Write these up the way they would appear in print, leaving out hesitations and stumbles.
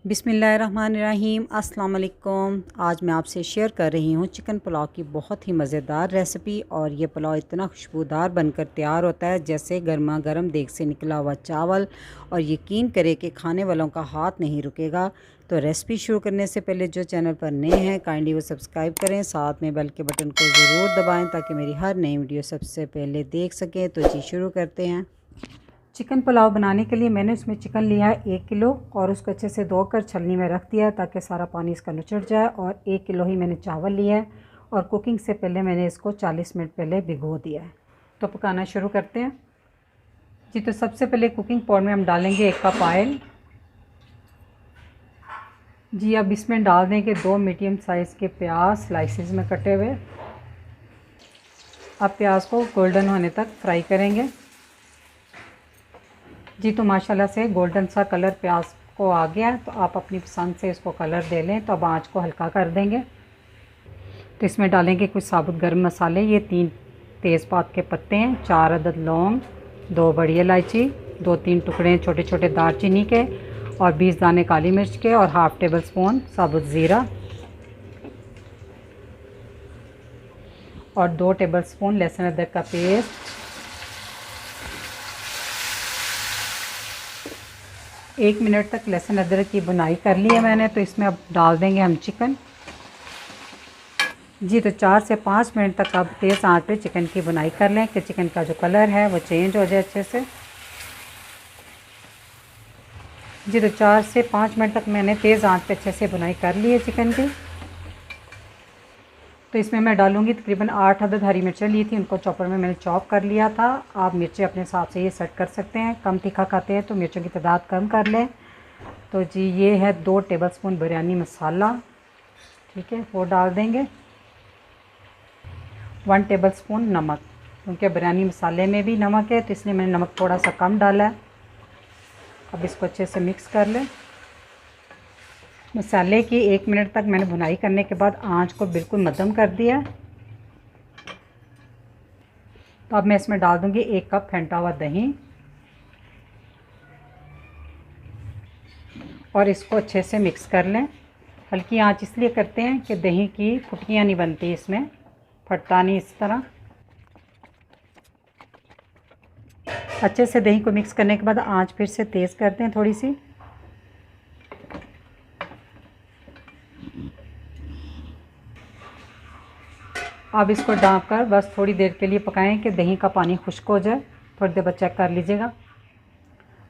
बिस्मिल्लाहिर्रहमानिर्रहीम अस्सलाम वालेकुम। आज मैं आपसे शेयर कर रही हूँ चिकन पुलाव की बहुत ही मज़ेदार रेसिपी। और ये पुलाव इतना खुशबूदार बनकर तैयार होता है जैसे गर्मा गर्म देग से निकला हुआ चावल। और यकीन करें कि खाने वालों का हाथ नहीं रुकेगा। तो रेसिपी शुरू करने से पहले जो चैनल पर नए हैं काइंडली वो सब्सक्राइब करें, साथ में बेल के बटन को ज़रूर दबाएँ ताकि मेरी हर नई वीडियो सबसे पहले देख सकें। तो जी शुरू करते हैं। चिकन पुलाव बनाने के लिए मैंने उसमें चिकन लिया है 1 किलो और उसको अच्छे से धोकर छलनी में रख दिया ताकि सारा पानी इसका नुचड़ जाए। और 1 किलो ही मैंने चावल लिया है और कुकिंग से पहले मैंने इसको 40 मिनट पहले भिगो दिया है। तो पकाना शुरू करते हैं जी। तो सबसे पहले कुकिंग पॉट में हम डालेंगे 1 कप ऑयल जी। अब इसमें डाल देंगे 2 मीडियम साइज़ के प्याज स्लाइसिस में कटे हुए। अब प्याज को गोल्डन होने तक फ्राई करेंगे जी। तो माशाल्लाह से गोल्डन सा कलर प्याज को आ गया, तो आप अपनी पसंद से इसको कलर दे लें। तो अब आँच को हल्का कर देंगे। तो इसमें डालेंगे कुछ साबुत गर्म मसाले। ये 3 तेज़पात के पत्ते हैं, 4 अदद लौंग, 2 बड़ी इलायची, 2-3 टुकड़े छोटे छोटे दालचीनी के और 20 दाने काली मिर्च के और हाफ़ टेबल स्पून साबुत ज़ीरा और 2 टेबल स्पून लहसुन अदरक का पेस्ट। 1 मिनट तक लहसुन अदरक की बुनाई कर ली है मैंने। तो इसमें अब डाल देंगे हम चिकन जी। तो 4 से 5 मिनट तक आप तेज़ आंच पे चिकन की बुनाई कर लें कि चिकन का जो कलर है वो चेंज हो जाए अच्छे से जी। तो 4 से 5 मिनट तक मैंने तेज़ आंच पे अच्छे से बुनाई कर ली है चिकन की। तो इसमें मैं डालूँगी तकरीबन 8 अदद हरी मिर्चें ली थी, उनको चॉपर में मैंने चॉप कर लिया था। आप मिर्चें अपने हिसाब से ये सेट कर सकते हैं, कम तीखा खाते हैं तो मिर्चों की तादाद कम कर लें। तो जी ये है 2 टेबलस्पून बिरयानी मसाला, ठीक है, वो डाल देंगे। 1 टेबलस्पून नमक, क्योंकि बिरयानी मसाले में भी नमक है तो इसलिए मैंने नमक थोड़ा सा कम डाला है। अब इसको अच्छे से मिक्स कर लें। मसाले की 1 मिनट तक मैंने भुनाई करने के बाद आंच को बिल्कुल मध्यम कर दिया। तो अब मैं इसमें डाल दूंगी 1 कप फेंटा हुआ दही और इसको अच्छे से मिक्स कर लें। हल्की आंच इसलिए करते हैं कि दही की फुटकियाँ नहीं बनती, इसमें फटता नहीं इस तरह। अच्छे से दही को मिक्स करने के बाद आंच फिर से तेज़ करते हैं थोड़ी सी। अब इसको ढाँप कर बस थोड़ी देर के लिए पकाएं कि दही का पानी खुश्क हो जाए। थोड़ी देर बाद चेक कर लीजिएगा।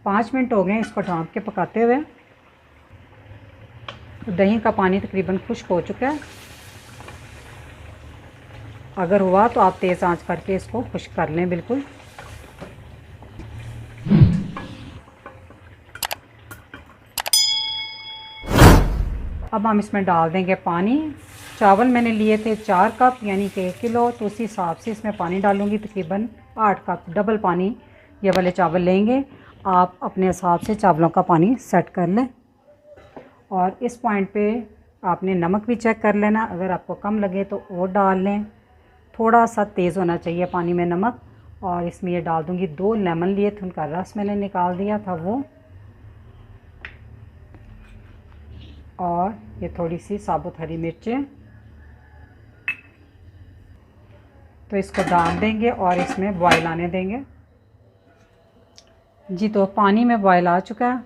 5 मिनट हो गए इसको ढाँप के पकाते हुए। तो दही का पानी तकरीबन खुश्क हो चुका है। अगर हुआ तो आप तेज़ आंच करके इसको खुश्क कर लें बिल्कुल। अब हम इसमें डाल देंगे पानी। चावल मैंने लिए थे 4 कप यानी कि 1 किलो, तो उसी हिसाब से इसमें पानी डालूँगी तकरीबन 8 कप। डबल पानी ये वाले चावल लेंगे। आप अपने हिसाब से चावलों का पानी सेट कर लें। और इस पॉइंट पे आपने नमक भी चेक कर लेना, अगर आपको कम लगे तो और डाल लें। थोड़ा सा तेज़ होना चाहिए पानी में नमक। और इसमें ये डाल दूँगी 2 लेमन लिए थे, उनका रस मैंने निकाल दिया था वो, और ये थोड़ी सी साबुत हरी मिर्चें। तो इसको डाल देंगे और इसमें बॉयल आने देंगे जी। तो पानी में बॉयल आ चुका है।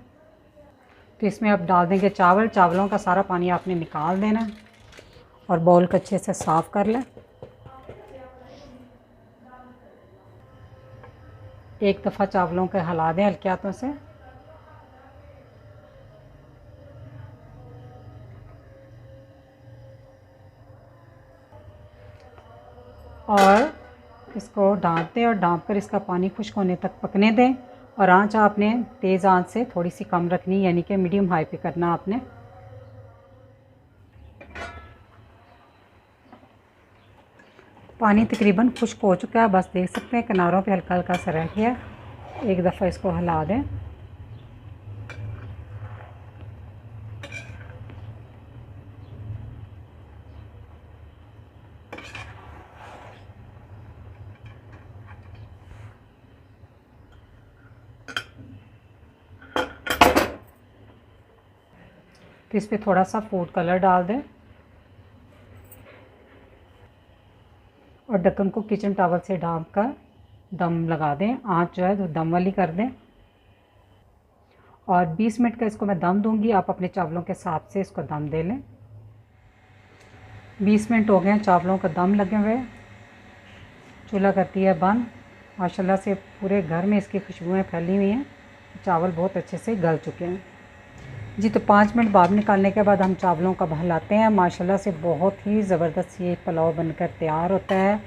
तो इसमें अब डाल देंगे चावल। चावलों का सारा पानी आपने निकाल देना और बाउल को अच्छे से साफ़ कर लें। एक दफ़ा चावलों को हिला दें हल्के हाथों से। और इसको ढाँप दें और ढाँप कर इसका पानी खुश्क होने तक पकने दें। और आंच आपने तेज़ आंच से थोड़ी सी कम रखनी, यानी कि मीडियम हाई पे करना आपने। पानी तकरीबन खुश्क हो चुका है, बस देख सकते हैं किनारों पे हल्का हल्का सा रह गया। एक दफ़ा इसको हिला दें। तो इस पर थोड़ा सा फूड कलर डाल दें और ढक्कन को किचन टॉवल से ढाँप कर दम लगा दें। आँच जो है तो दम वाली कर दें और 20 मिनट का इसको मैं दम दूंगी। आप अपने चावलों के हिसाब से इसको दम दे लें। 20 मिनट हो गए हैं, चावलों का दम लगे हुए। चूल्हा करती है बंद। माशाल्लाह से पूरे घर में इसकी खुशबुएं फैली हुई हैं। चावल बहुत अच्छे से गल चुके हैं जी। तो 5 मिनट बाद निकालने के बाद हम चावलों का बहलाते हैं। माशाल्लाह से बहुत ही ज़बरदस्त ये पुलाव बनकर तैयार होता है।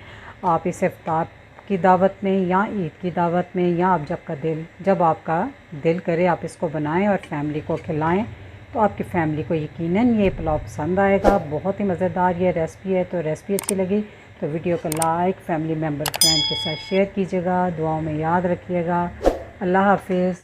आप इसे इफ्तार की दावत में या ईद की दावत में या आप जब आपका दिल करे आप इसको बनाएं और फैमिली को खिलाएं तो आपकी फैमिली को यकीनन ये पुलाव पसंद आएगा। बहुत ही मज़ेदार ये रेसिपी है। तो रेसिपी अच्छी लगी तो वीडियो को लाइक, फैमिली मेम्बर, फ्रेंड के साथ शेयर कीजिएगा। दुआओं में याद रखिएगा। अल्लाह हाफिज़।